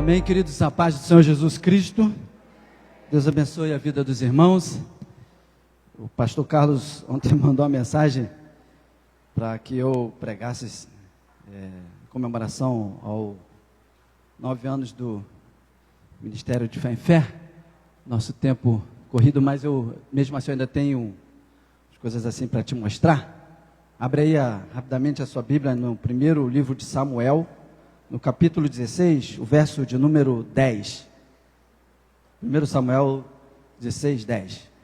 Amém, queridos, a paz do Senhor Jesus Cristo. Deus abençoe a vida dos irmãos. O pastor Carlos ontem mandou uma mensagem para que eu pregasse comemoração aos 9 anos do Ministério de Fé em Fé. Nosso tempo corrido, mas eu mesmo assim ainda tenho coisas assim para te mostrar. Abre aí rapidamente a sua Bíblia no primeiro livro de Samuel, no capítulo 16, o verso de número 10. 1 Samuel 16, 10.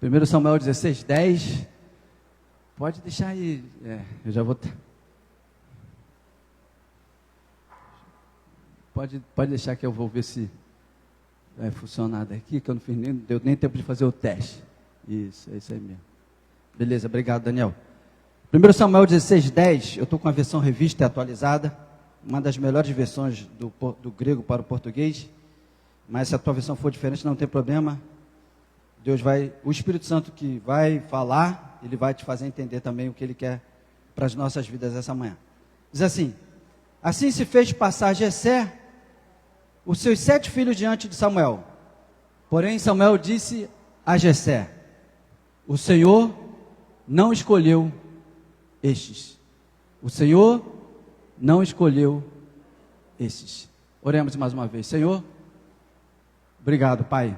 Primeiro Samuel 16, 10. Pode deixar aí, eu já vou... Pode deixar que eu vou ver se vai funcionar daqui, que eu não deu nem tempo de fazer o teste. Isso, é isso aí mesmo. Beleza, obrigado, Daniel. 1 Samuel 16, 10, eu estou com a versão revista e atualizada, uma das melhores versões do grego para o português, mas se a tua versão for diferente, não tem problema. O Espírito Santo que vai falar, ele vai te fazer entender também o que ele quer para as nossas vidas essa manhã. Diz assim: assim se fez passar Jessé, os seus 7 filhos diante de Samuel. Porém Samuel disse a Jessé: o Senhor não escolheu estes. O Senhor não escolheu estes. Oremos mais uma vez. Senhor, obrigado, Pai,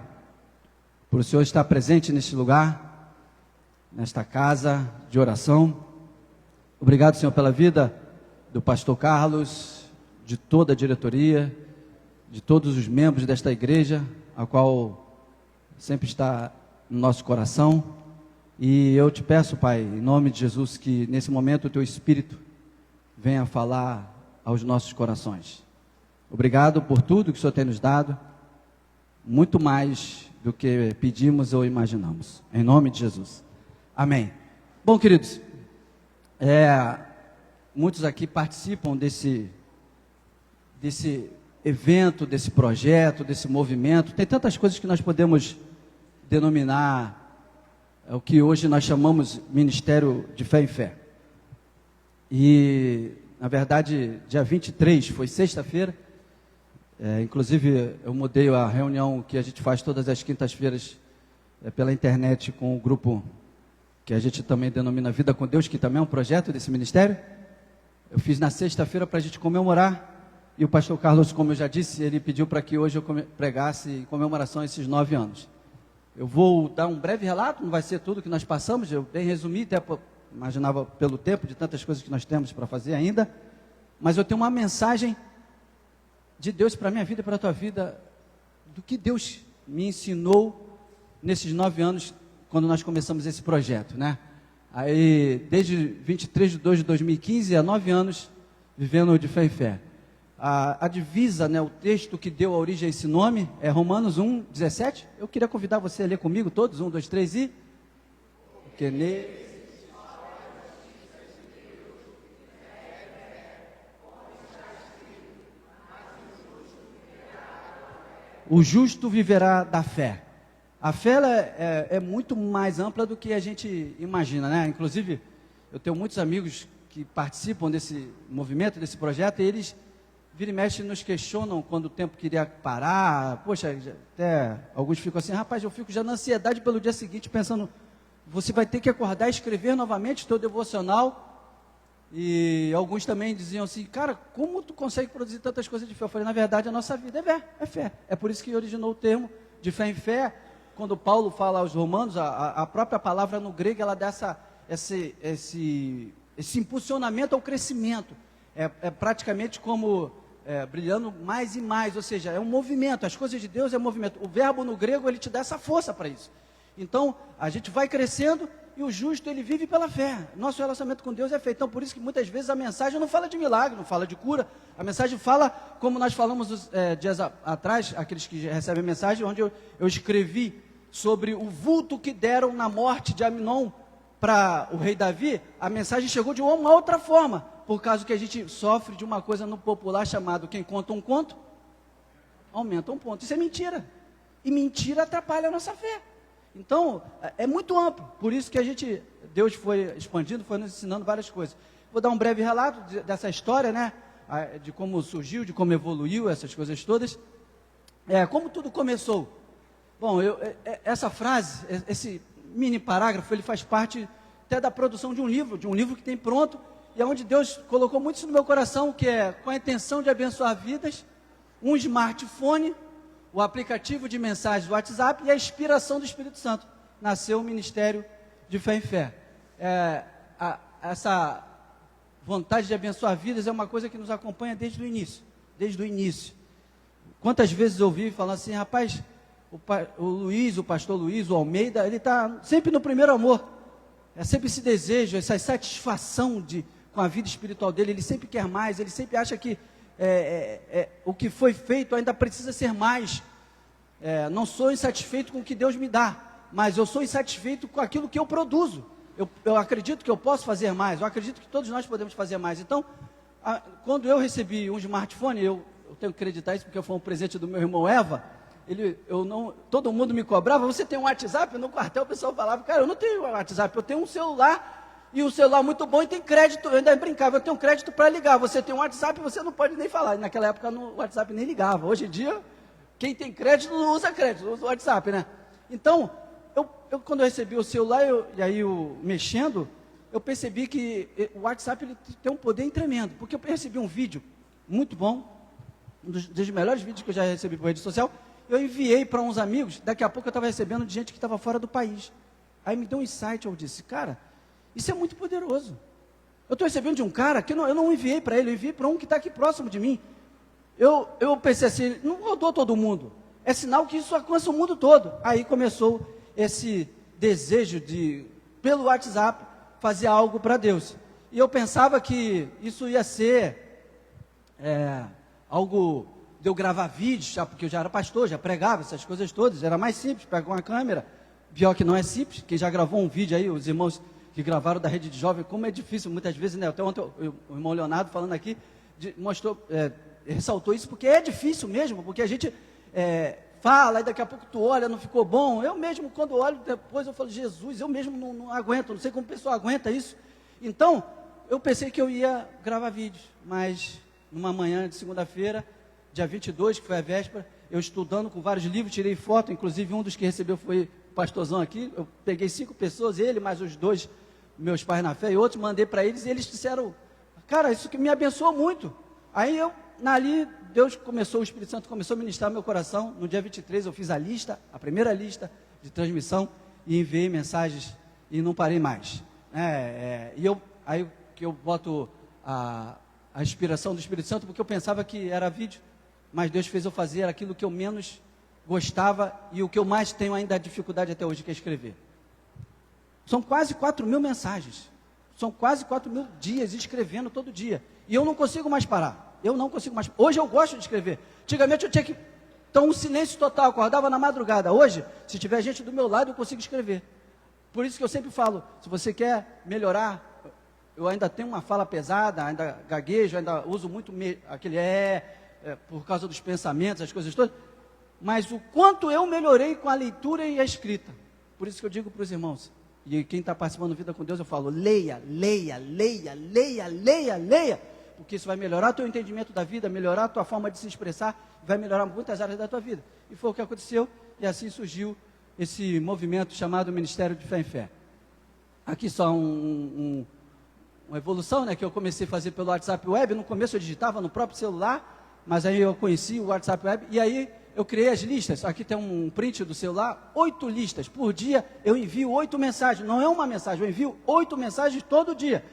por o Senhor estar presente neste lugar, nesta casa de oração. Obrigado, Senhor, pela vida do pastor Carlos, de toda a diretoria, de todos os membros desta igreja, a qual sempre está no nosso coração. E eu te peço, Pai, em nome de Jesus, que nesse momento o Teu Espírito venha falar aos nossos corações. Obrigado por tudo que o Senhor tem nos dado, muito mais do que pedimos ou imaginamos, em nome de Jesus, amém. Bom, queridos, muitos aqui participam desse evento, desse projeto, desse movimento. Tem tantas coisas que nós podemos denominar o que hoje nós chamamos Ministério de Fé em Fé. E, na verdade, dia 23, foi sexta-feira. Inclusive, eu mudei a reunião que a gente faz todas as quintas-feiras pela internet com o grupo que a gente também denomina Vida com Deus, que também é um projeto desse ministério. Eu fiz na sexta-feira para a gente comemorar, e o pastor Carlos, como eu já disse, ele pediu para que hoje eu pregasse em comemoração a esses 9 anos. Eu vou dar um breve relato, não vai ser tudo que nós passamos, eu bem resumi, até imaginava pelo tempo de tantas coisas que nós temos para fazer ainda, mas eu tenho uma mensagem de Deus para a minha vida e para a tua vida, do que Deus me ensinou nesses 9 anos, quando nós começamos esse projeto, né? Aí, desde 23 de 2 de 2015, há 9 anos, vivendo de fé em fé. A divisa, né, o texto que deu a origem a esse nome, é Romanos 1, 17. Eu queria convidar você a ler comigo todos, 1, 2, 3 e... Porque o justo viverá da fé. A fé ela é muito mais ampla do que a gente imagina, né? Inclusive, eu tenho muitos amigos que participam desse movimento, desse projeto, e eles, vira e mexe, nos questionam quando o tempo queria parar. Poxa, até alguns ficam assim: rapaz, eu fico já na ansiedade pelo dia seguinte, pensando, você vai ter que acordar e escrever novamente o teu devocional. E alguns também diziam assim: cara, como tu consegue produzir tantas coisas de fé? Eu falei: na verdade, a nossa vida é fé. É por isso que originou o termo de fé em fé. Quando Paulo fala aos romanos, a própria palavra no grego, ela dá esse impulsionamento ao crescimento. É praticamente como brilhando mais e mais, ou seja, é um movimento. As coisas de Deus é movimento. O verbo no grego, ele te dá essa força para isso. Então, a gente vai crescendo, e o justo, ele vive pela fé. Nosso relacionamento com Deus é feito. Então, por isso que muitas vezes a mensagem não fala de milagre, não fala de cura. A mensagem fala, como nós falamos dias atrás, aqueles que recebem a mensagem, onde eu escrevi sobre o vulto que deram na morte de Aminon para o rei Davi, a mensagem chegou de uma outra forma, por causa que a gente sofre de uma coisa no popular chamado quem conta um conto, aumenta um ponto. Isso é mentira. E mentira atrapalha a nossa fé. Então, é muito amplo. Por isso que Deus foi expandindo, foi nos ensinando várias coisas. Vou dar um breve relato dessa história, né? De como surgiu, de como evoluiu, essas coisas todas. Como tudo começou. Bom, essa frase, esse mini parágrafo, ele faz parte até da produção de um livro que tem pronto, e é onde Deus colocou muito isso no meu coração, que é com a intenção de abençoar vidas, um smartphone, o aplicativo de mensagens do WhatsApp e a inspiração do Espírito Santo. Nasceu o Ministério de Fé em Fé. Essa vontade de abençoar vidas é uma coisa que nos acompanha desde o início. Quantas vezes eu ouvi falando assim, rapaz, o pastor Luiz, o Almeida, ele está sempre no primeiro amor. É sempre esse desejo, essa satisfação com a vida espiritual dele. Ele sempre quer mais, ele sempre acha que o que foi feito ainda precisa ser mais. Não sou insatisfeito com o que Deus me dá, mas eu sou insatisfeito com aquilo que eu produzo. Eu acredito que eu posso fazer mais, eu acredito que todos nós podemos fazer mais. Então, quando eu recebi um smartphone, eu tenho que acreditar isso porque foi um presente do meu irmão Eva. Todo mundo me cobrava, você tem um WhatsApp? No quartel o pessoal falava, cara, eu não tenho WhatsApp, eu tenho um celular, e um celular muito bom e tem crédito, eu ainda brincava, eu tenho crédito para ligar, você tem um WhatsApp, você não pode nem falar. Naquela época o WhatsApp nem ligava, hoje em dia, quem tem crédito não usa crédito, usa o WhatsApp, né? Então, quando eu recebi o celular, mexendo, eu percebi que o WhatsApp ele tem um poder tremendo, porque eu recebi um vídeo muito bom, um dos melhores vídeos que eu já recebi por rede social. Eu enviei para uns amigos, daqui a pouco eu estava recebendo de gente que estava fora do país. Aí me deu um insight, eu disse, cara, isso é muito poderoso. Eu estou recebendo de um cara que eu não enviei para ele, eu enviei para um que está aqui próximo de mim. Eu pensei assim, não rodou todo mundo. É sinal que isso alcança o mundo todo. Aí começou esse desejo de, pelo WhatsApp, fazer algo para Deus. E eu pensava que isso ia ser algo de eu gravar vídeos, porque eu já era pastor, já pregava essas coisas todas, era mais simples, pegar uma câmera, pior que não é simples, quem já gravou um vídeo aí, os irmãos que gravaram da rede de jovem, como é difícil muitas vezes, né? Até ontem o irmão Leonardo falando aqui, ressaltou isso, porque é difícil mesmo, porque a gente fala, e daqui a pouco tu olha, não ficou bom. Eu mesmo, quando olho depois, eu falo, Jesus, eu mesmo não aguento, não sei como a pessoa aguenta isso. Então, eu pensei que eu ia gravar vídeos, mas numa manhã de segunda-feira, dia 22, que foi a véspera, eu estudando com vários livros, tirei foto, inclusive um dos que recebeu foi o pastorzão aqui, eu peguei 5 pessoas, ele mais os 2 meus pais na fé e outros, mandei para eles, e eles disseram, cara, isso que me abençoou muito. Aí ali, o Espírito Santo começou a ministrar no meu coração. No dia 23 eu fiz a primeira lista de transmissão, e enviei mensagens, e não parei mais. Aí que eu boto a inspiração do Espírito Santo, porque eu pensava que era vídeo, mas Deus fez eu fazer aquilo que eu menos gostava, e o que eu mais tenho ainda dificuldade até hoje, que é escrever. São quase 4.000 mensagens, são quase 4.000 dias escrevendo todo dia, e eu não consigo mais parar, hoje eu gosto de escrever. Antigamente eu tinha que, então um silêncio total, acordava na madrugada. Hoje, se tiver gente do meu lado, eu consigo escrever. Por isso que eu sempre falo, se você quer melhorar, eu ainda tenho uma fala pesada, ainda gaguejo, ainda uso muito aquele por causa dos pensamentos, as coisas todas, mas o quanto eu melhorei com a leitura e a escrita. Por isso que eu digo para os irmãos, e quem está participando do Vida com Deus, eu falo, leia, porque isso vai melhorar o teu entendimento da vida, melhorar a tua forma de se expressar, vai melhorar muitas áreas da tua vida. E foi o que aconteceu, e assim surgiu esse movimento chamado Ministério de Fé em Fé. Aqui só uma evolução, né, que eu comecei a fazer pelo WhatsApp Web. No começo eu digitava no próprio celular, mas aí eu conheci o WhatsApp Web, e aí eu criei as listas. Aqui tem um print do celular, 8 listas. Por dia eu envio 8 mensagens, não é uma mensagem, eu envio 8 mensagens todo dia.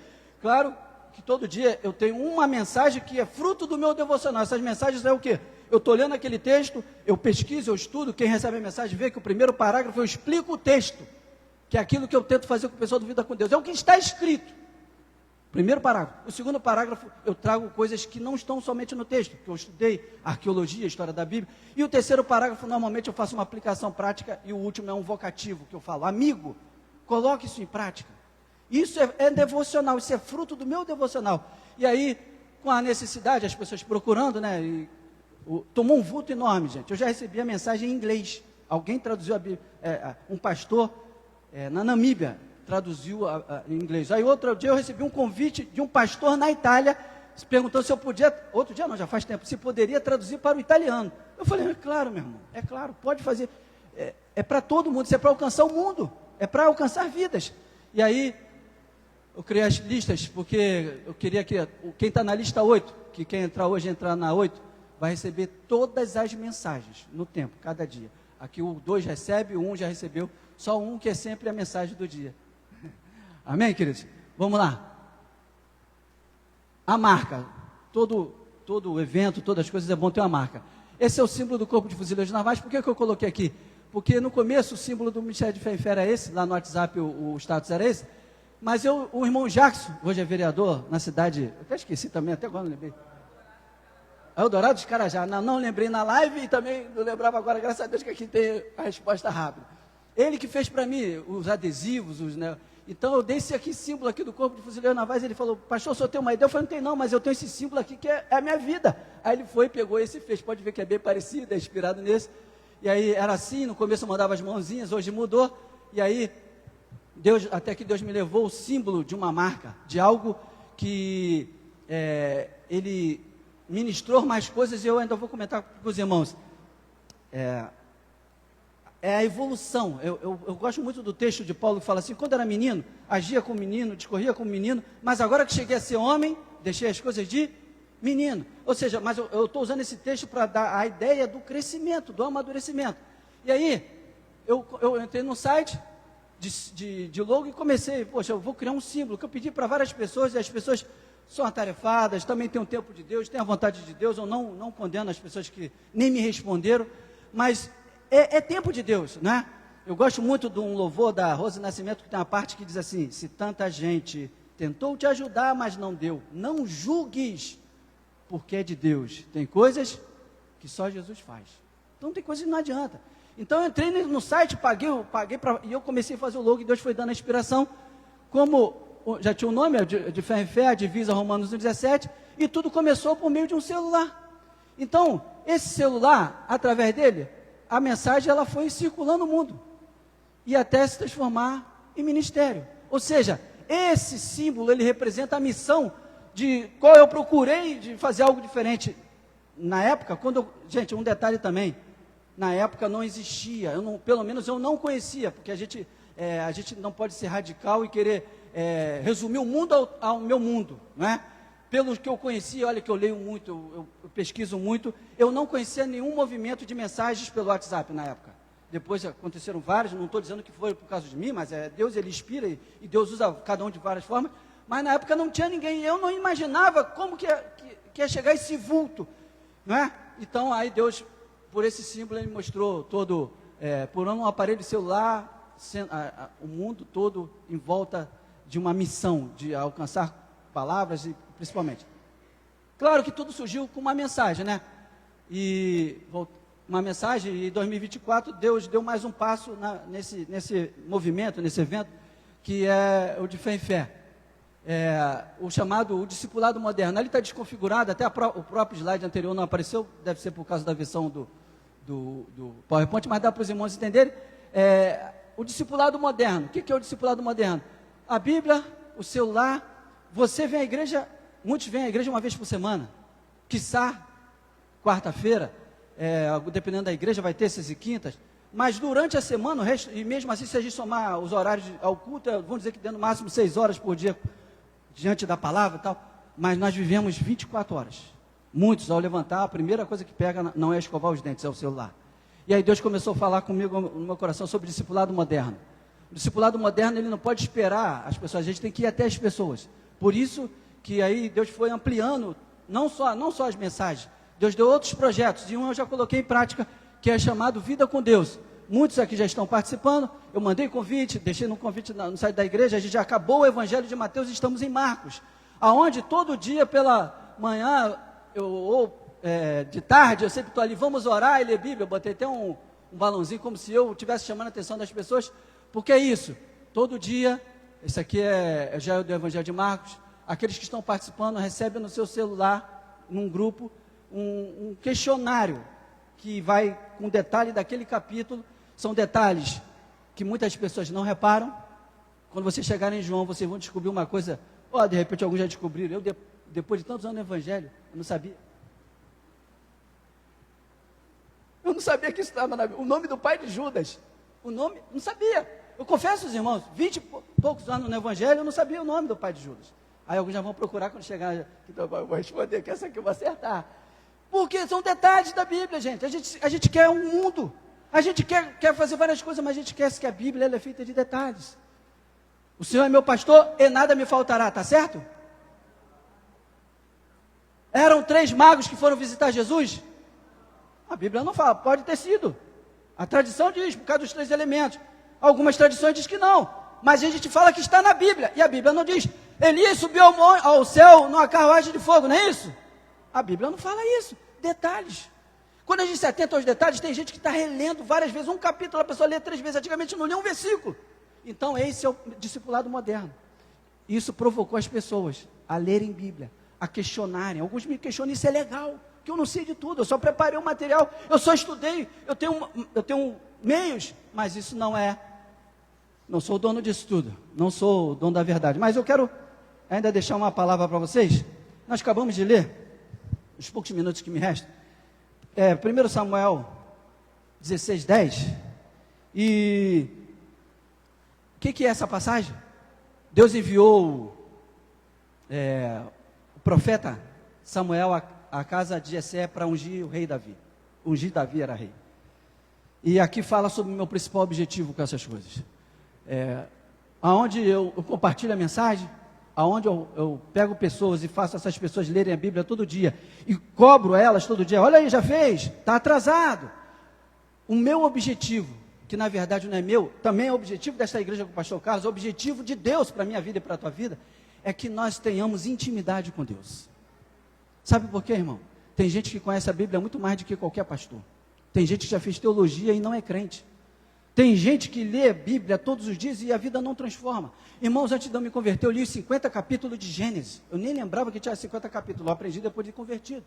Claro que todo dia eu tenho uma mensagem que é fruto do meu devocional. Essas mensagens é o quê? Eu estou lendo aquele texto, eu pesquiso, eu estudo, quem recebe a mensagem vê que o primeiro parágrafo eu explico o texto, que é aquilo que eu tento fazer com o pessoal do Vida com Deus, é o que está escrito. Primeiro parágrafo. O segundo parágrafo, eu trago coisas que não estão somente no texto, que eu estudei, arqueologia, história da Bíblia. E o terceiro parágrafo, normalmente eu faço uma aplicação prática, e o último é um vocativo, que eu falo, amigo, coloque isso em prática. Isso é devocional, isso é fruto do meu devocional. E aí, com a necessidade, as pessoas procurando, né, tomou um vulto enorme, gente. Eu já recebi a mensagem em inglês. Alguém traduziu a Bíblia, um pastor na Namíbia, traduziu em inglês. Aí outro dia eu recebi um convite de um pastor na Itália, perguntando se eu podia, outro dia não, já faz tempo, se poderia traduzir para o italiano. Eu falei, é claro, meu irmão, é claro, pode fazer. É para todo mundo, isso é para alcançar o mundo, é para alcançar vidas. E aí, eu criei as listas, porque eu queria que quem está na lista 8, que quem entrar hoje, entrar na 8, vai receber todas as mensagens, no tempo, cada dia. Aqui o 2 recebe, o 1 já recebeu, só um que é sempre a mensagem do dia. Amém, queridos? Vamos lá. A marca. Todo evento, todas as coisas é bom ter uma marca. Esse é o símbolo do Corpo de Fuzileiros Navais. Por que eu coloquei aqui? Porque no começo o símbolo do Ministério de Fé e Fé era esse, lá no WhatsApp o status era esse. Mas o irmão Jackson, hoje é vereador na cidade, eu até esqueci também, até agora não lembrei. Eldorado dos Carajá, não lembrei na live e também não lembrava agora, graças a Deus que aqui tem a resposta rápida. Ele que fez para mim os adesivos, né? Então eu dei esse aqui símbolo aqui do Corpo de Fuzileiros Navais, ele falou, pastor, o senhor tem uma ideia? Eu falei, não tem não, mas eu tenho esse símbolo aqui que é a minha vida. Aí ele foi, pegou esse e fez, pode ver que é bem parecido, é inspirado nesse. E aí era assim, no começo eu mandava as mãozinhas, hoje mudou, e aí até que Deus me levou o símbolo de uma marca, de algo que ele ministrou mais coisas, e eu ainda vou comentar com os irmãos. É a evolução. Eu gosto muito do texto de Paulo que fala assim, quando era menino, agia como menino, discorria como menino, mas agora que cheguei a ser homem, deixei as coisas de menino. Ou seja, mas eu estou usando esse texto para dar a ideia do crescimento, do amadurecimento. E aí, eu entrei no site de logo e comecei, poxa, eu vou criar um símbolo, que eu pedi para várias pessoas, e as pessoas são atarefadas, também têm o tempo de Deus, têm a vontade de Deus, eu não condeno as pessoas que nem me responderam, mas é tempo de Deus, né? Eu gosto muito de um louvor da Rose Nascimento, que tem uma parte que diz assim, se tanta gente tentou te ajudar, mas não deu, não julgues, porque é de Deus. Tem coisas que só Jesus faz. Então tem coisas que não adianta. Então eu entrei no site, paguei e eu comecei a fazer o logo, e Deus foi dando a inspiração, como já tinha o nome, de Fé em Fé, a divisa Romanos 17, e tudo começou por meio de um celular. Então, esse celular, através dele, a mensagem ela foi circulando no mundo, e até se transformar em ministério. Ou seja, esse símbolo, ele representa a missão de qual eu procurei de fazer algo diferente. Na época, gente, um detalhe também, na época não existia, pelo menos eu não conhecia, porque a gente não pode ser radical e querer resumir o mundo ao meu mundo, não é? Pelo que eu conhecia, olha que eu leio muito, eu pesquiso muito, eu não conhecia nenhum movimento de mensagens pelo WhatsApp na época. Depois aconteceram vários, não estou dizendo que foi por causa de mim, mas Deus ele inspira e Deus usa cada um de várias formas, mas na época não tinha ninguém, eu não imaginava como que ia chegar esse vulto, não é? Então aí Deus, por esse símbolo, ele mostrou todo, por um aparelho celular, o mundo todo em volta de uma missão, de alcançar palavras, e principalmente. Claro que tudo surgiu com uma mensagem, né? Uma mensagem, e em 2024, Deus deu mais um passo nesse movimento, nesse evento, que é o de Fé em Fé. O discipulado moderno. Ali está desconfigurado, até o próprio slide anterior não apareceu, deve ser por causa da versão do PowerPoint, mas dá para os irmãos entenderem. O discipulado moderno. O que é o discipulado moderno? A Bíblia, o celular. Você vem à igreja, muitos vêm à igreja uma vez por semana, quiçá quarta-feira, dependendo da igreja, vai terças e quintas, mas durante a semana, e mesmo assim, se a gente somar os horários ao culto, vamos dizer que dentro no máximo 6 horas por dia, diante da palavra e tal, mas nós vivemos 24 horas. Muitos, ao levantar, a primeira coisa que pega não é escovar os dentes, é o celular. E aí Deus começou a falar comigo no meu coração sobre o discipulado moderno. O discipulado moderno, ele não pode esperar as pessoas, a gente tem que ir até as pessoas. Por isso que aí Deus foi ampliando, não só as mensagens, Deus deu outros projetos, e um eu já coloquei em prática, que é chamado Vida com Deus. Muitos aqui já estão participando, eu mandei convite, deixei no convite no site da igreja, a gente já acabou o Evangelho de Mateus e estamos em Marcos. aonde todo dia pela manhã, de tarde, eu sempre estou ali, vamos orar e ler Bíblia. Eu botei até um balãozinho, como se eu estivesse chamando a atenção das pessoas, porque é isso, todo dia, esse aqui já é do Evangelho de Marcos, aqueles que estão participando recebem no seu celular, num grupo, um questionário, que vai com detalhe daquele capítulo. São detalhes que muitas pessoas não reparam. Quando você chegar em João, vocês vão descobrir uma coisa, de repente alguns já descobriram, eu depois de tantos anos no Evangelho, eu não sabia. Eu não sabia que isso estava na Bíblia. O nome do pai de Judas, não sabia. Eu confesso, os irmãos, 20 e poucos anos no Evangelho, eu não sabia o nome do pai de Judas. Aí alguns já vão procurar quando chegar, então eu vou responder, que essa aqui eu vou acertar. Porque são detalhes da Bíblia, gente. A gente quer um mundo, a gente quer fazer várias coisas, mas a gente esquece que a Bíblia ela é feita de detalhes. O Senhor é meu pastor e nada me faltará, tá certo? Eram 3 magos que foram visitar Jesus? A Bíblia não fala, pode ter sido. A tradição diz, por causa dos 3 elementos. Algumas tradições dizem que não, mas a gente fala que está na Bíblia, e a Bíblia não diz. Elias subiu ao céu numa carruagem de fogo, não é isso? A Bíblia não fala isso, detalhes. Quando a gente se atenta aos detalhes, tem gente que está relendo várias vezes um capítulo, a pessoa lê 3 vezes, antigamente não lê um versículo. Então esse é o discipulado moderno. Isso provocou as pessoas a lerem Bíblia, a questionarem. Alguns me questionam, isso é legal, que eu não sei de tudo, eu só preparei o material, eu só estudei, eu tenho meios, mas isso não sou o dono disso tudo, não sou o dono da verdade. Mas eu quero ainda deixar uma palavra para vocês. Nós acabamos de ler, os poucos minutos que me restam, 1 Samuel 16:10, e o que é essa passagem? Deus enviou o profeta Samuel à casa de Jessé para ungir o rei Davi. Ungir Davi era rei. E aqui fala sobre o meu principal objetivo com essas coisas. Aonde eu compartilho a mensagem, aonde eu pego pessoas e faço essas pessoas lerem a Bíblia todo dia, e cobro elas todo dia, olha aí, já fez, está atrasado. O meu objetivo, que na verdade não é meu, também é o objetivo desta igreja com o pastor Carlos, o objetivo de Deus para a minha vida e para a tua vida, é que nós tenhamos intimidade com Deus. Sabe por quê, irmão? Tem gente que conhece a Bíblia muito mais do que qualquer pastor. Tem gente que já fez teologia e não é crente. Tem gente que lê a Bíblia todos os dias e a vida não transforma. Irmãos, antes de eu me converter, eu li os 50 capítulos de Gênesis. Eu nem lembrava que tinha 50 capítulos, eu aprendi depois de convertido.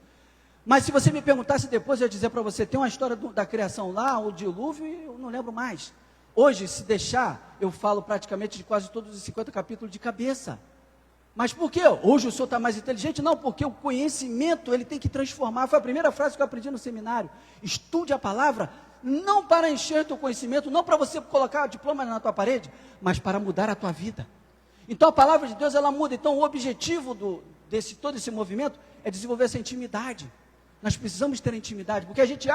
Mas se você me perguntasse depois, eu ia dizer para você, tem uma história da criação lá, o dilúvio, e eu não lembro mais. Hoje, se deixar, eu falo praticamente de quase todos os 50 capítulos de cabeça. Mas por quê? Hoje o senhor está mais inteligente? Não, porque o conhecimento, ele tem que transformar. Foi a primeira frase que eu aprendi no seminário. Estude a palavra, não para encher teu conhecimento, não para você colocar diploma na tua parede, mas para mudar a tua vida. Então a palavra de Deus, ela muda. Então o objetivo todo esse movimento é desenvolver essa intimidade. Nós precisamos ter intimidade, porque a gente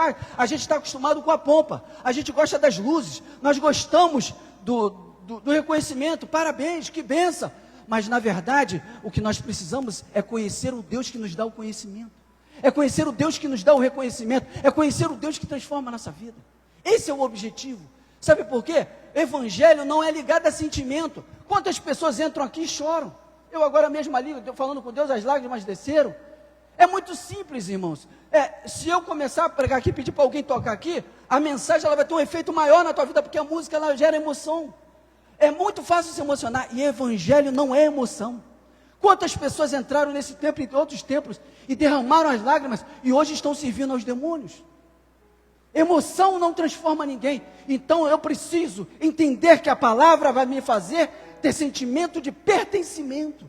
está acostumado com a pompa, a gente gosta das luzes, nós gostamos do reconhecimento, parabéns, que benção. Mas na verdade, o que nós precisamos é conhecer o Deus que nos dá o conhecimento, é conhecer o Deus que nos dá o reconhecimento, é conhecer o Deus que transforma a nossa vida. Esse é o objetivo. Sabe por quê? Evangelho não é ligado a sentimento. Quantas pessoas entram aqui e choram? Eu agora mesmo ali, falando com Deus, as lágrimas desceram. É muito simples, irmãos. Se eu começar a pregar aqui, pedir para alguém tocar aqui, a mensagem ela vai ter um efeito maior na tua vida, porque a música ela gera emoção. É muito fácil se emocionar, e evangelho não é emoção. Quantas pessoas entraram nesse templo e em outros templos e derramaram as lágrimas e hoje estão servindo aos demônios? Emoção não transforma ninguém. Então eu preciso entender que a palavra vai me fazer ter sentimento de pertencimento.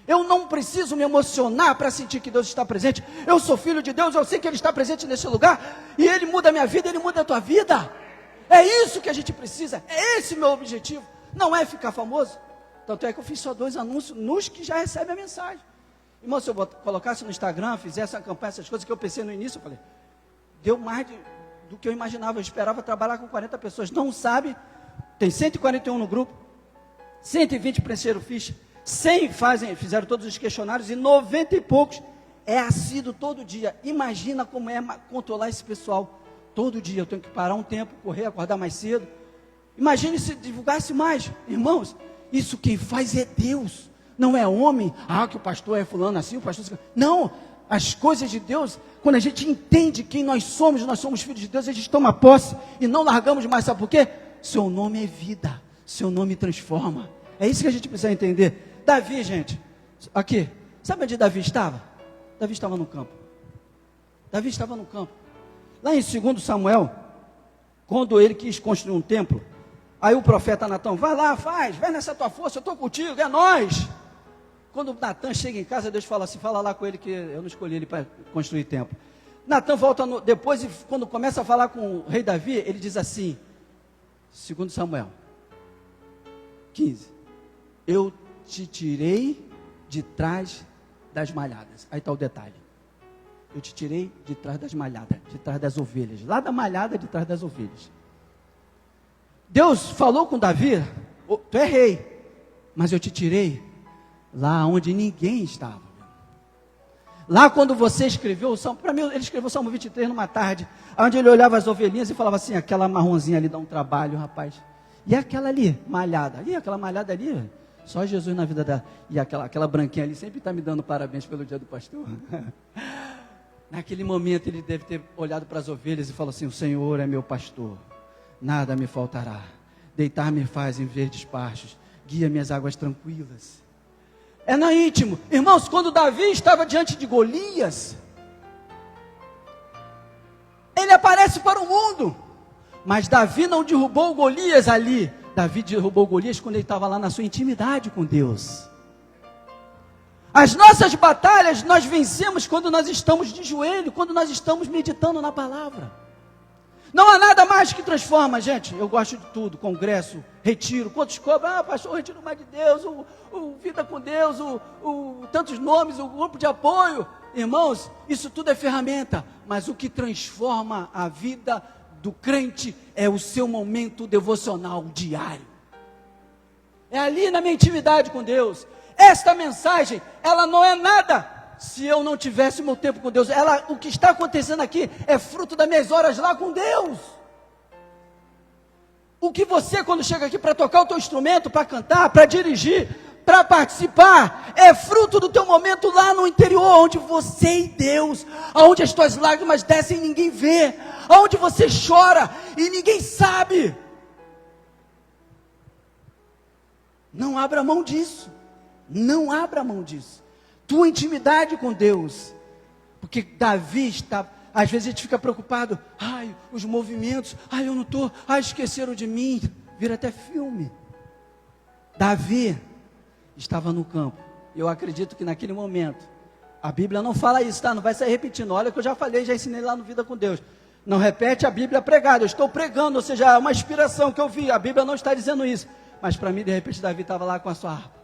Eu não preciso me emocionar para sentir que Deus está presente. Eu sou filho de Deus, eu sei que Ele está presente nesse lugar, e Ele muda a minha vida, Ele muda a tua vida. É isso que a gente precisa, é esse o meu objetivo. Não é ficar famoso. Tanto é que eu fiz só 2 anúncios nos que já recebem a mensagem. Irmão, se eu colocasse no Instagram, fizesse uma campanha, essas coisas que eu pensei no início, eu falei, deu mais do que eu imaginava. Eu esperava trabalhar com 40 pessoas. Não sabe, tem 141 no grupo, 120 preencheram ficha, 100 fizeram todos os questionários, e 90 e poucos é assíduo todo dia. Imagina como é controlar esse pessoal. Todo dia eu tenho que parar um tempo, correr, acordar mais cedo. Imagine se divulgasse mais. Irmãos, isso quem faz é Deus. não é homem, que o pastor é fulano assim, o pastor... Não, as coisas de Deus, quando a gente entende quem nós somos filhos de Deus, a gente toma posse e não largamos mais, sabe por quê? Seu nome é vida, seu nome transforma. É isso que a gente precisa entender. Davi, gente, aqui, sabe onde Davi estava? Davi estava no campo. Davi estava no campo. Lá em 2 Samuel, quando ele quis construir um templo, aí o profeta Natã, vai lá, vai nessa tua força, eu estou contigo, é nós. Quando Natã chega em casa, Deus fala assim, fala lá com ele que eu não escolhi ele para construir templo. Natã volta depois, e quando começa a falar com o rei Davi, ele diz assim, 2 Samuel 15, eu te tirei de trás das malhadas. Aí está o detalhe. Eu te tirei de trás das malhadas, de trás das ovelhas. Lá da malhada, de trás das ovelhas. Deus falou com Davi, tu é rei, mas eu te tirei lá onde ninguém estava. Lá quando você escreveu o Salmo, para mim ele escreveu o Salmo 23 numa tarde, onde ele olhava as ovelhinhas e falava assim, aquela marronzinha ali dá um trabalho, rapaz. E aquela ali, malhada, aquela malhada ali, só Jesus na vida dela. E aquela branquinha ali sempre está me dando parabéns pelo dia do pastor. Naquele momento ele deve ter olhado para as ovelhas e falou assim, o Senhor é meu pastor, nada me faltará. Deitar-me faz em verdes pastos, guia minhas águas tranquilas. É na íntimo. Irmãos, quando Davi estava diante de Golias, ele aparece para o mundo. Mas Davi não derrubou Golias ali. Davi derrubou Golias quando ele estava lá na sua intimidade com Deus. As nossas batalhas nós vencemos quando nós estamos de joelho, quando nós estamos meditando na palavra. Não há nada mais que transforma, gente. Eu gosto de tudo, congresso, retiro. Quantos cobram? Pastor, retiro mais de Deus, o Vida com Deus, tantos nomes, o grupo de apoio. Irmãos, isso tudo é ferramenta, mas o que transforma a vida do crente é o seu momento devocional diário. É ali na minha intimidade com Deus. Esta mensagem, ela não é nada se eu não tivesse meu tempo com Deus. O que está acontecendo aqui é fruto das minhas horas lá com Deus. O que você, quando chega aqui para tocar o teu instrumento, para cantar, para dirigir, para participar, é fruto do teu momento lá no interior, onde você e Deus, onde as tuas lágrimas descem e ninguém vê, onde você chora e ninguém sabe. Não abra mão disso. Não abra mão disso. Tua intimidade com Deus. Porque Davi está, às vezes a gente fica preocupado, os movimentos, eu não estou, esqueceram de mim. Vira até filme. Davi estava no campo. Eu acredito que naquele momento, a Bíblia não fala isso, tá? Não vai sair repetindo. Olha que eu já falei, já ensinei lá no Vida com Deus. Não repete a Bíblia pregada. Eu estou pregando, ou seja, é uma inspiração que eu vi. A Bíblia não está dizendo isso. Mas para mim, de repente, Davi estava lá com a sua harpa,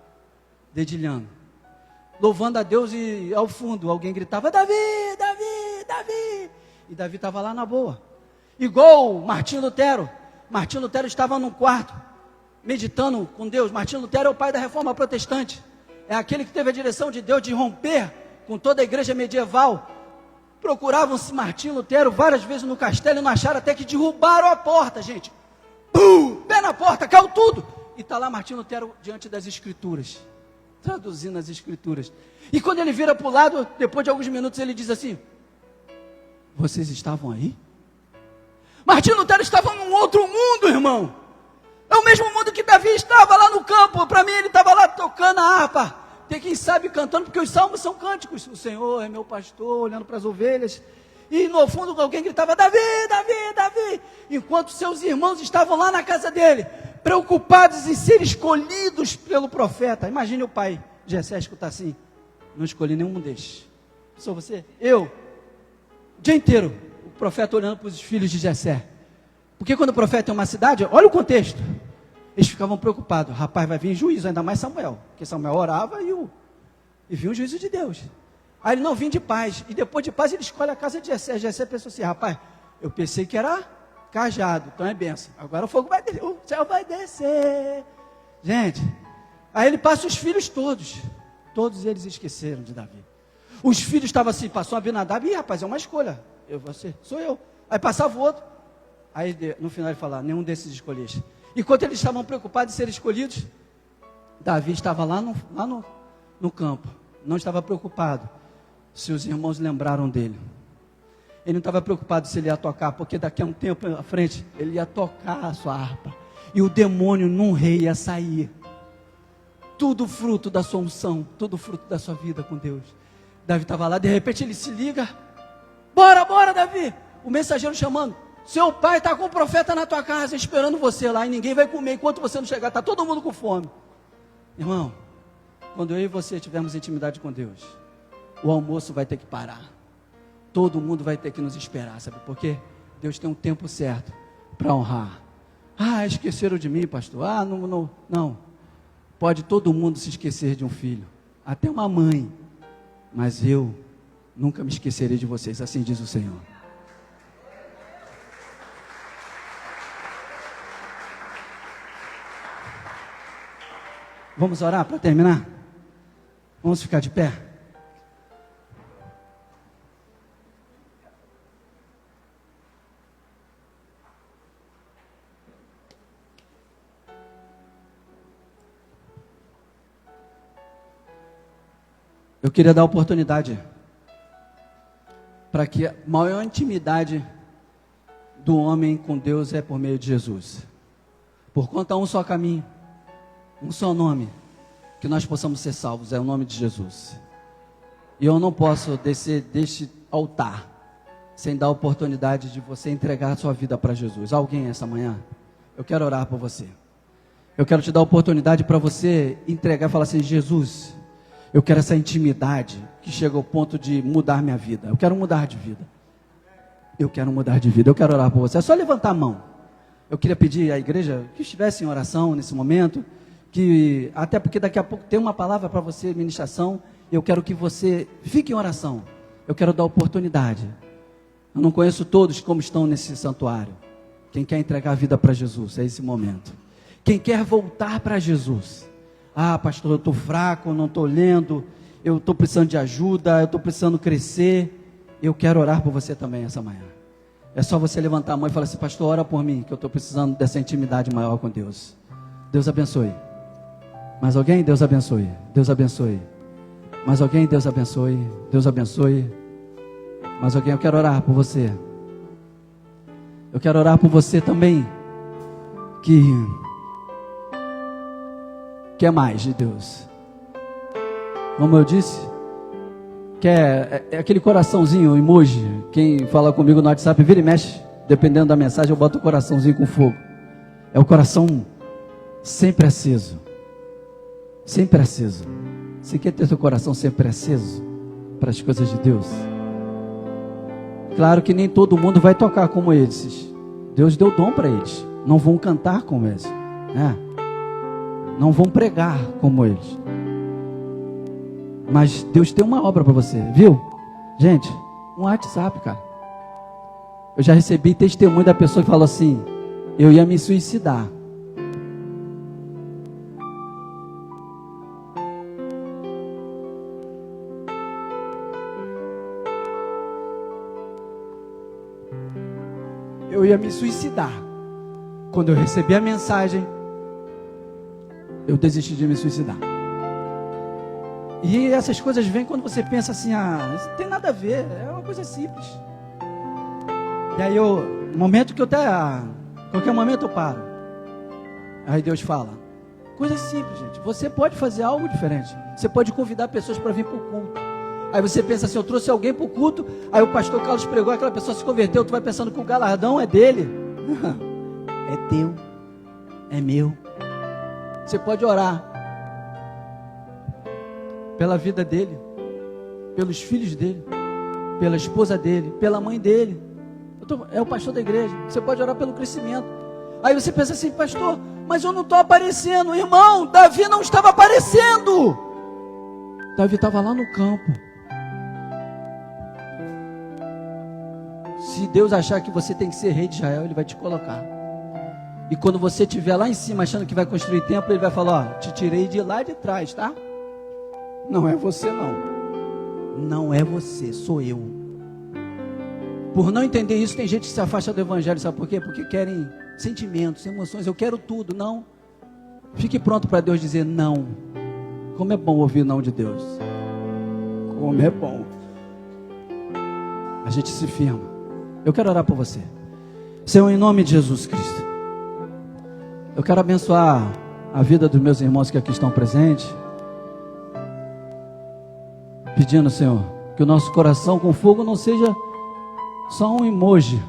dedilhando, louvando a Deus, e ao fundo alguém gritava, Davi, Davi, Davi, e Davi estava lá na boa, igual Martinho Lutero. Martinho Lutero estava num quarto, meditando com Deus. Martinho Lutero é o pai da reforma protestante, é aquele que teve a direção de Deus de romper com toda a igreja medieval. Procuravam-se Martinho Lutero várias vezes no castelo e não acharam, até que derrubaram a porta, gente, pé na porta, caiu tudo, e está lá Martinho Lutero diante das escrituras, traduzindo as escrituras. E quando ele vira para o lado, depois de alguns minutos, ele diz assim, vocês estavam aí? Martinho Lutero estava num outro mundo, irmão. É o mesmo mundo que Davi estava lá no campo. Para mim ele estava lá tocando a harpa. Tem quem sabe cantando, porque os salmos são cânticos. O Senhor é meu pastor, olhando para as ovelhas. E no fundo alguém gritava, Davi, Davi, Davi. Enquanto seus irmãos estavam lá na casa dele, preocupados em ser escolhidos pelo profeta. Imagine o pai Jessé escutar assim, não escolhi nenhum destes. Sou você? Eu. O dia inteiro, o profeta olhando para os filhos de Jessé. Porque quando o profeta é uma cidade, olha o contexto. Eles ficavam preocupados, rapaz, vai vir juízo, ainda mais Samuel. Porque Samuel orava e vinha o juízo de Deus. Aí ele não vinha de paz. E depois de paz ele escolhe a casa de Jessé. Jessé pensou assim, rapaz, eu pensei que era cajado, então é benção. Agora o fogo vai descer, o céu vai descer. Gente, aí ele passa os filhos todos. Todos eles esqueceram de Davi. Os filhos estavam assim, passou Abinadab, rapaz, é uma escolha. Você, sou eu. Aí passava o outro. Aí no final ele fala, nenhum desses escolheste. Enquanto eles estavam preocupados em ser escolhidos, Davi estava lá no campo. Não estava preocupado se os irmãos lembraram dele. Ele não estava preocupado se ele ia tocar, porque daqui a um tempo à frente, ele ia tocar a sua harpa. E o demônio num rei ia sair. Tudo fruto da sua unção, tudo fruto da sua vida com Deus. Davi estava lá, de repente ele se liga. Bora, bora, Davi. O mensageiro chamando. Seu pai está com o profeta na tua casa, esperando você lá, e ninguém vai comer enquanto você não chegar. Está todo mundo com fome. Irmão, quando eu e você tivermos intimidade com Deus, o almoço vai ter que parar. Todo mundo vai ter que nos esperar, sabe por quê? Deus tem um tempo certo para honrar. Ah, esqueceram de mim, pastor. Ah, não. Pode todo mundo se esquecer de um filho, até uma mãe. Mas eu nunca me esquecerei de vocês, assim diz o Senhor. Vamos orar para terminar? Vamos ficar de pé? Eu queria dar oportunidade para que a maior intimidade do homem com Deus é por meio de Jesus. Por conta um só caminho, um só nome, que nós possamos ser salvos, é o nome de Jesus. E eu não posso descer deste altar sem dar a oportunidade de você entregar a sua vida para Jesus. Alguém essa manhã? Eu quero orar por você. Eu quero te dar a oportunidade para você entregar e falar assim: Jesus, eu quero essa intimidade que chega ao ponto de mudar minha vida. Eu quero mudar de vida. Eu quero mudar de vida. Eu quero orar por você. É só levantar a mão. Eu queria pedir à igreja que estivesse em oração nesse momento, que até porque daqui a pouco tem uma palavra para você, ministração. Eu quero que você fique em oração. Eu quero dar oportunidade. Eu não conheço todos como estão nesse santuário. Quem quer entregar a vida para Jesus, é esse momento. Quem quer voltar para Jesus. Ah, pastor, eu estou fraco, não estou lendo, eu estou precisando de ajuda, eu estou precisando crescer. Eu quero orar por você também essa manhã. É só você levantar a mão e falar assim: pastor, ora por mim, que eu estou precisando dessa intimidade maior com Deus. Deus abençoe. Mais alguém? Deus abençoe. Deus abençoe. Mais alguém? Deus abençoe. Deus abençoe. Mais alguém? Eu quero orar por você. Eu quero orar por você também, que quer mais de Deus. Como eu disse, quer aquele coraçãozinho, emoji. Quem fala comigo no WhatsApp, vira e mexe, dependendo da mensagem, eu boto o coraçãozinho com fogo. É o coração sempre aceso. Sempre aceso. Você quer ter seu coração sempre aceso para as coisas de Deus? Claro que nem todo mundo vai tocar como eles. Deus deu dom para eles. Não vão cantar como eles, né? Não vão pregar como eles. Mas Deus tem uma obra para você, viu? Gente, um WhatsApp, cara. Eu já recebi testemunho da pessoa que falou assim: eu ia me suicidar. Eu ia me suicidar. Quando eu recebi a mensagem, eu desisti de me suicidar. E essas coisas vêm quando você pensa assim: ah, isso não tem nada a ver, é uma coisa simples. E aí no momento que eu até, qualquer momento eu paro. Aí Deus fala: coisa simples, gente. Você pode fazer algo diferente. Você pode convidar pessoas para vir para o culto. Aí você pensa assim: eu trouxe alguém para o culto, aí o pastor Carlos pregou, aquela pessoa se converteu, tu vai pensando que o galardão é dele. É teu, é meu. Você pode orar pela vida dele, pelos filhos dele, pela esposa dele, pela mãe dele. É o pastor da igreja. Você pode orar pelo crescimento. Aí você pensa assim: pastor, mas eu não estou aparecendo. Irmão, Davi não estava aparecendo. Davi estava lá no campo. Se Deus achar que você tem que ser rei de Israel, Ele vai te colocar. E quando você estiver lá em cima achando que vai construir templo, Ele vai falar: ó, te tirei de lá de trás, tá? Não é você não. Não é você, sou eu. Por não entender isso, tem gente que se afasta do evangelho, sabe por quê? Porque querem sentimentos, emoções. Eu quero tudo. Não. Fique pronto para Deus dizer não. Como é bom ouvir não de Deus. Como é bom. A gente se firma. Eu quero orar por você. Senhor, em nome de Jesus Cristo, eu quero abençoar a vida dos meus irmãos que aqui estão presentes, pedindo, Senhor, que o nosso coração com fogo não seja só um emoji,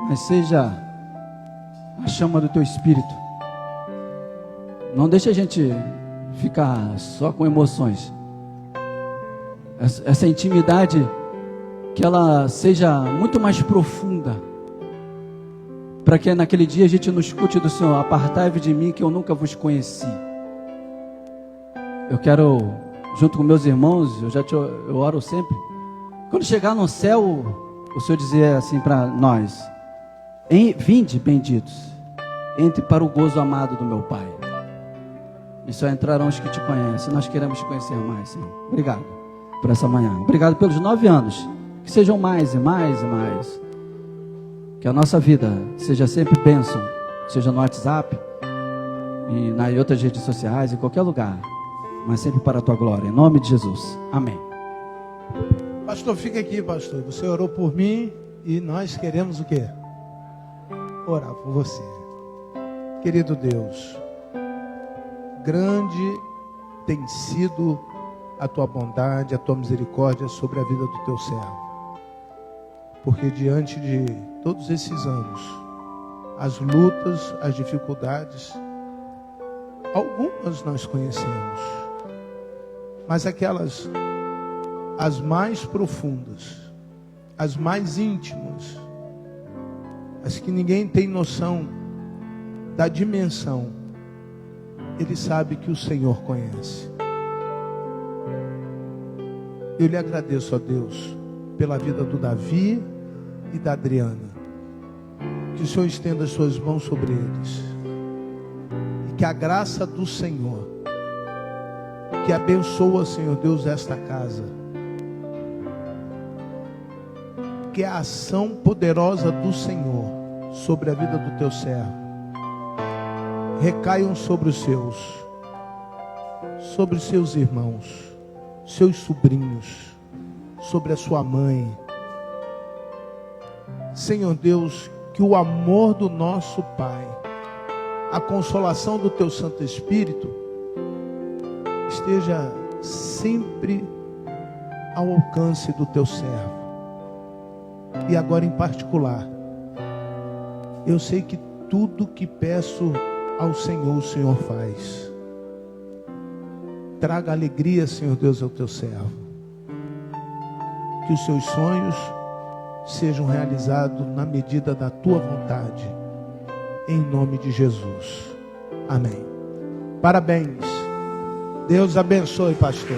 mas seja a chama do Teu Espírito. Não deixe a gente ficar só com emoções. Essa intimidade, que ela seja muito mais profunda, para que naquele dia a gente não escute do Senhor: apartai-vos de mim, que eu nunca vos conheci. Eu quero, junto com meus irmãos, eu oro sempre, quando chegar no céu, o Senhor dizer assim para nós: vinde, benditos, entre para o gozo amado do meu Pai. E só entrarão os que te conhecem. Nós queremos te conhecer mais, Senhor. Obrigado por essa manhã. Obrigado pelos 9 anos. Que sejam mais e mais e mais. Que a nossa vida seja sempre bênção, seja no WhatsApp e nas outras redes sociais, em qualquer lugar, mas sempre para a tua glória, em nome de Jesus, amém. Pastor, fica aqui, pastor. Você orou por mim e nós queremos o quê? Orar por você. Querido Deus, grande tem sido a tua bondade, a tua misericórdia sobre a vida do teu servo. Porque diante de todos esses anos, as lutas, as dificuldades, algumas nós conhecemos, mas aquelas, as mais profundas, as mais íntimas, as que ninguém tem noção da dimensão, Ele sabe que o Senhor conhece. Eu lhe agradeço, ó Deus, pela vida do Davi e da Adriana. Que o Senhor estenda as suas mãos sobre eles. E que a graça do Senhor, que abençoa, Senhor Deus, esta casa, que a ação poderosa do Senhor sobre a vida do teu servo recaiam sobre os seus irmãos, seus sobrinhos, sobre a sua mãe. Senhor Deus, que o amor do nosso Pai, a consolação do teu Santo Espírito esteja sempre ao alcance do teu servo. E agora em particular, eu sei que tudo que peço ao Senhor, o Senhor faz. Traga alegria, Senhor Deus, ao teu servo. Que os seus sonhos sejam realizados na medida da tua vontade. Em nome de Jesus. Amém. Parabéns. Deus abençoe, pastor.